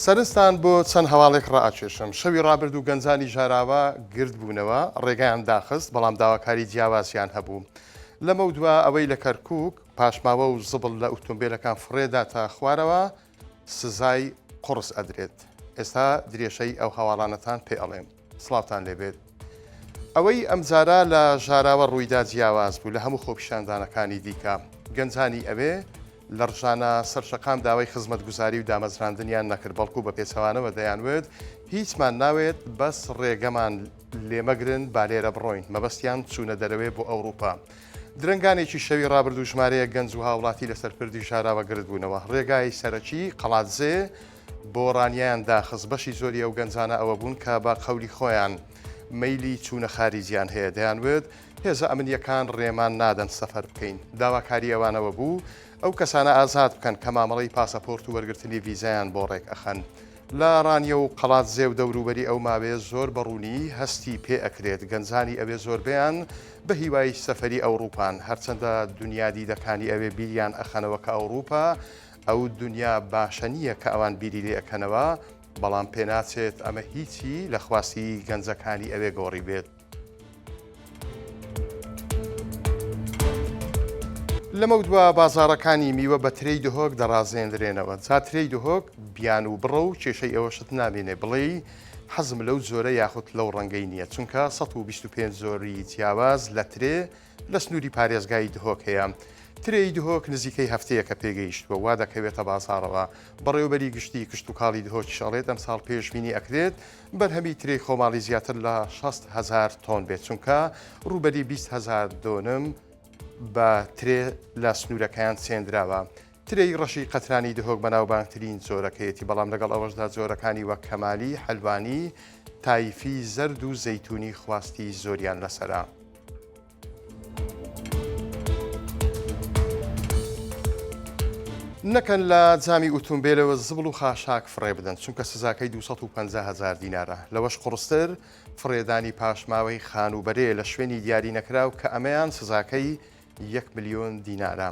سەرنجتان بۆ چەند هەواڵێک ڕائکێشم. شەوی ڕابردوو گەنجانی ژاراوە گرد بوونەوە، ڕێگەیان داخست، بەڵام داواکاری جیاوازیان هەبوو. لەمە دووە ئەوەی لە کەرکووک پاشماوە و زبڵ لە ئۆتۆمبیلەکان فڕێدا تا خوارەوە سزای قڕس ئەدرێت. ئێستا درێژەی ئەو هەواڵانەتان پێ ئەڵێم. سڵاوتان لێبێت. ئەوەی ئەمجارە لە ژاراوە ڕوویدا جیاواز بوو لە هەموو خۆپیشاندانەکانی دیکە. گەنجانی ئەوێ لە ڕژانە سەرشەقام داوای خزمەتگوزاری و دامەزراندنیان نەکرد، بەڵکو بە پێچەوانەوە دەیانوێت هیچمان ناوێت بەس ڕێگەمان لێمەگرن با لێرە بڕۆین. مەبەستیان چوونە دەرەوێ بۆ ئەوروپا. درنگانێکی شەوی ڕابردوو ژمارەیە گەنج و هاوڵاتی لەسەر پردی ژاراوە گرت بوونەوە. ڕێگای سەرەکی قەڵاتزێ بۆ ڕانیان داخست. بەشی زۆری ئەو گەنجانە ئەوە بوون کە بە قەولی خۆیان مەیلی چوونە خاریجیان هەیە، دەیانوێت هێزە ئەمنیەکان ڕێمان نادەن سەفەر بکەین. داواکاری ئەوانەوە بوو ئەو کەسانە ئازاد بکەن کە مامەڵەی پاسەپۆرت و وەرگرتنی ڤیزایان بۆ ڕێک ئەخەن. لە ڕانیە و قەڵاتزێ و دەوروبەری ئەو ماوەیە زۆر بەڕوونی هەستی پێ ئەکرێت. گەنجانی ئەوێ زۆربیان بە هیوای سەفەری ئەوروپان، هەرچەندە دنیا دیدەکانی ئەوێ بیریان ئەخەنەوە کە ئەوروپا ئەو دنیا باشە نییە کە ئەوان بیری لێ ئەکەنەوە، بەڵام پێناچێت ئەمە هیچی لە خواستی گەنجەکانی ئەوێ گۆڕی بێت. لەمە دووە بازاڕەکانی میوە بە ترەی دهۆک دەڕازێنرێنەوە. جا ترەی دهۆک بیان و بڕە و کێشەی ئەوەشت نامێنێ بڵێ حەزم لەو زۆرە یاخود لەو ڕەنگەی نییە، چونکە 125 زۆری جیاواز لە ترێ لە سنووری پارێزگای دهۆک هەیە. ترەی دهۆک نزیکەی هەفتەیە کە پێگەیشتووە، وا دەکەوێتە بازاڕەوە. بەڕێوەبەری گشتی کشت و کاڵی دهۆکی شەڵێت ئەم ساڵ پێشبینی ئەکرێت بەرهەمی ترەی خۆماڵی زیاتر لە 60,000 تۆن بێت، چونکە ڕووبەری 20,000 دۆنم بە ترێ لە سنوورەکەیان چێندراوە. ترەی ڕەشی قەترانی دهۆک بەناوبانگترین جۆرەکەیەتی، بەڵام لەگەڵ ئەوەشدا جۆرەکانی وەک کەمالی، حەلوانی، تایفی، زەرد و زەیتونی خواستی زۆریان لەسەرا. نەکەن لە جامی ئۆتۆمبیلەوە زبڵ و خاشاک فڕێ بدەن، چونکە سزاکەی 250,000 دینارە. لەوەش قڕستر فڕێدانی پاشماوەی خانوبەرێ لە شوێنی دیاری نەکراو کە ئەمەیان سزاکەی 1 ملیۆن دینارە.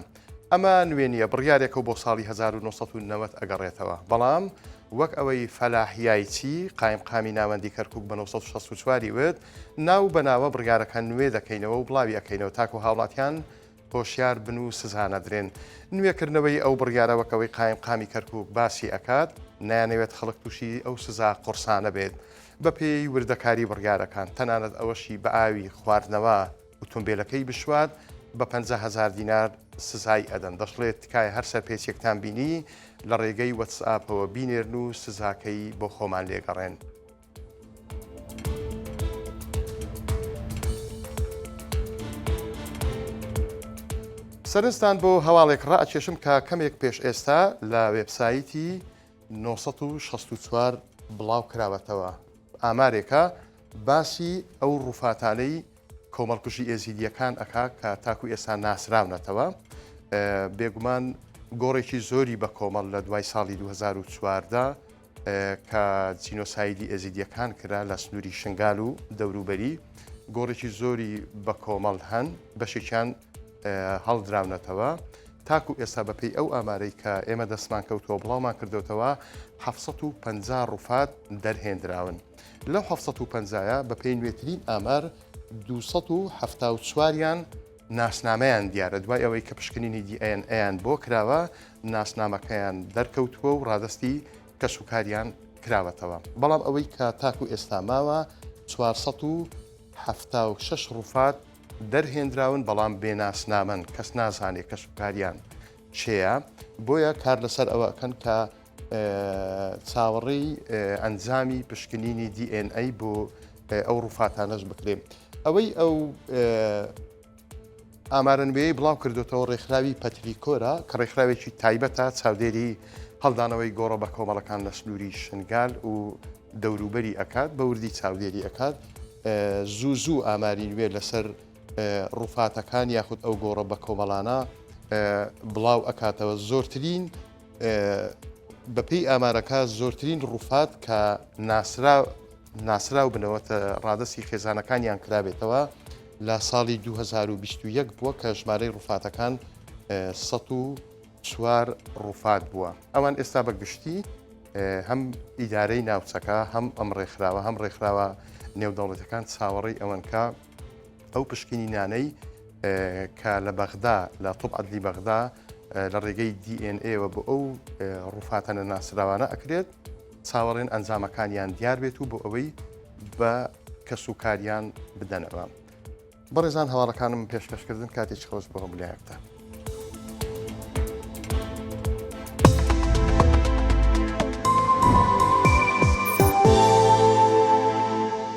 ئەمە نوێنیە، بڕیارێکە بۆ ساڵی 1990 ئەگەڕێتەوە، بەڵام وەک ئەوەی فەلاحیای چی قایمقامی ناوەندی کەرکووک بە 1964 وێت ناو بەناوە بڕیارەکان نوێ دەکەینەوە و بڵاوی ئەەکەینەوە تاکو هاوڵاتیان هۆشیار بن و سزانە درێن. نوێکردنەوەی ئەو بڕیارەوەکەوەی قایمقامی کەرکووک باسی ئەکات، نایانەوێت خەڵک تووشی ئەو سزا قورسانە بێت بە پێی وردەکاری بڕیارەکان. تەنانەت ئەوەشی بە ئاوی خواردنەوە ئۆتۆمبیلەکەی بشوات بە 50,000 دینار سزای ئەدەن. دەشڵێت تکایە هەر سەرپێچێکتان بینی لە ڕێگەی وەتسئاپەوە بینێرن و سزاکەی بۆ خۆمان لێگەڕێن. سەرنجتان بۆ هەواڵێک ڕائکێشم کە کەمێک پێش ئێستا لە وێبسایتی 964 بڵاو کراوەتەوە. ئامارێکە باسی ئەو ڕووفاتانەی کۆمەڵکوژی ئێزیدیەکان ئەکا کە تاکو ئێستا ناسراونەتەوە. بێگومان گۆڕێکی زۆری بە کۆمەڵ لە دوای ساڵی 2014 کە جینۆسایدی ئێزیدیەکان کرا لە سنووری شنگال و دەوروبەری. گۆڕێکی زۆری بە کۆمەڵ هەن، بەشێکیان هەڵدراونەتەوە. تاکو ئێستا بەپێی ئەو ئامارەی کە ئێمە دەستمان کەوتەوە بڵاومان کردوتەوە 750 ڕووفات دەرهێنراون. لەو 750ە بەپێی نوێترین ئامار 274یان ناسنامەیان دیارە، دوای ئەوەی کە پشکنینی دیئەیان بۆ کراوە ناسنامەکەیان دەرکەوتووە و ڕادستی کەسوکاریان کراوەتەوە. بەڵام ئەوەی کە تاکو ئێستا ماوە 476 ڕووفات دەرهێنراون، بەڵام بێناسنامەن، کەس نازانێت کەسوکاریان چێە. بۆیە کار لەسەر ئەوەکەن کە چاوەڕێی ئەنجامی پشکنینی DNA بۆ ئەو ڕووفاتانەش بکرێن. ئەوەی ئەو ئامارەنوێی بڵاو کردوتەوە ڕێکخراوی پەتریکۆرە کە ڕێکخراوێکی تایبەتە چاودێری هەڵدانەوەی گۆڕە بە کۆمەڵەکان لە سنووری شنگال و دەوروبەری ئەکات، بە وردی چاودێری ئەکات. زوو ئاماری نوێ لەسەر ڕووفاتەکان یاخود ئەو گۆڕە بە کۆمەڵانە بڵاو ئەکاتەوە. زۆرترین بەپێی ئامارەکە زۆرترین ڕووفات کە ناسراو بنەوەتە ڕادستی خێزانەکانیان کرابێتەوە لە ساڵی 2021 بووە کە ژمارەی ڕووفاتەکان 104 ڕووفات بووە. ئەوان ئێستا بەگشتی هەم ئیدارەی ناوچەکە هەم ئەم ڕێکخراوە هەم ڕێکخراوە نێودەوڵەتەکان چاوەڕێی ئەوەنکە ئەو پشکنینانەی کە لە بەغدا لە توپ عەدلی بەغدا لە ڕێگەی DNA-وە بۆ ئەو ڕووفاتەنە ناسراوانە ئەکرێت چاوەڕێن ئەنجامەکانیان دیار بێت و بۆ ئەوەی بە کەسوکاریان بدەنەوە. بەڕێزان هەواڵەکانم پێشکەشکردن کاتێکی خۆش بۆ هەمولایەکتە.